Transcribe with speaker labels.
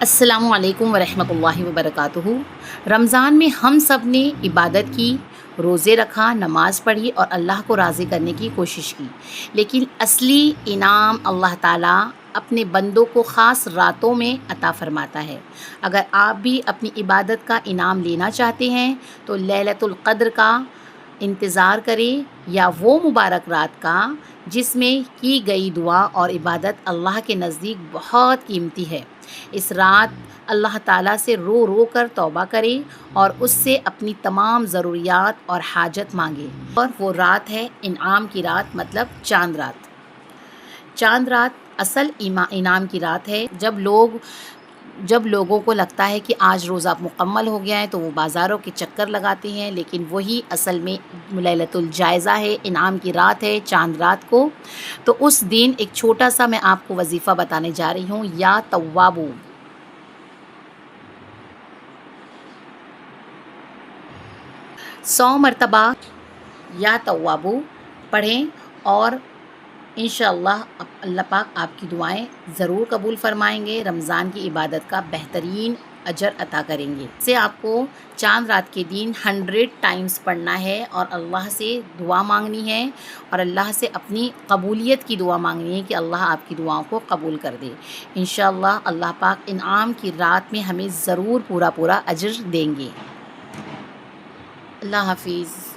Speaker 1: السلام علیکم ورحمۃ اللہ وبرکاتہ۔ رمضان میں ہم سب نے عبادت کی، روزے رکھا، نماز پڑھی اور اللہ کو راضی کرنے کی کوشش کی، لیکن اصلی انعام اللہ تعالیٰ اپنے بندوں کو خاص راتوں میں عطا فرماتا ہے۔ اگر آپ بھی اپنی عبادت کا انعام لینا چاہتے ہیں تو لیلۃ القدر کا انتظار کریں، یا وہ مبارک رات کا جس میں کی گئی دعا اور عبادت اللہ کے نزدیک بہت قیمتی ہے۔ اس رات اللہ تعالیٰ سے رو رو کر توبہ کرے اور اس سے اپنی تمام ضروریات اور حاجت مانگے۔ اور وہ رات ہے انعام کی رات، مطلب چاند رات۔ چاند رات اصل انعام کی رات ہے۔ جب لوگوں کو لگتا ہے کہ آج روزہ مکمل ہو گیا ہے تو وہ بازاروں کے چکر لگاتے ہیں، لیکن وہی اصل میں لیلۃ الجائزہ ہے، انعام کی رات ہے چاند رات کو۔ تو اس دن ایک چھوٹا سا میں آپ کو وظیفہ بتانے جا رہی ہوں، یا توابو۔ 100 مرتبہ یا توابو پڑھیں، اور انشاءاللہ اللہ پاک آپ کی دعائیں ضرور قبول فرمائیں گے، رمضان کی عبادت کا بہترین اجر عطا کریں گے۔ سے آپ کو چاند رات کے دن 100 ٹائمز پڑھنا ہے اور اللہ سے دعا مانگنی ہے، اور اللہ سے اپنی قبولیت کی دعا مانگنی ہے کہ اللہ آپ کی دعاؤں کو قبول کر دے۔ انشاءاللہ اللہ پاک انعام کی رات میں ہمیں ضرور پورا اجر دیں گے۔ اللہ حافظ۔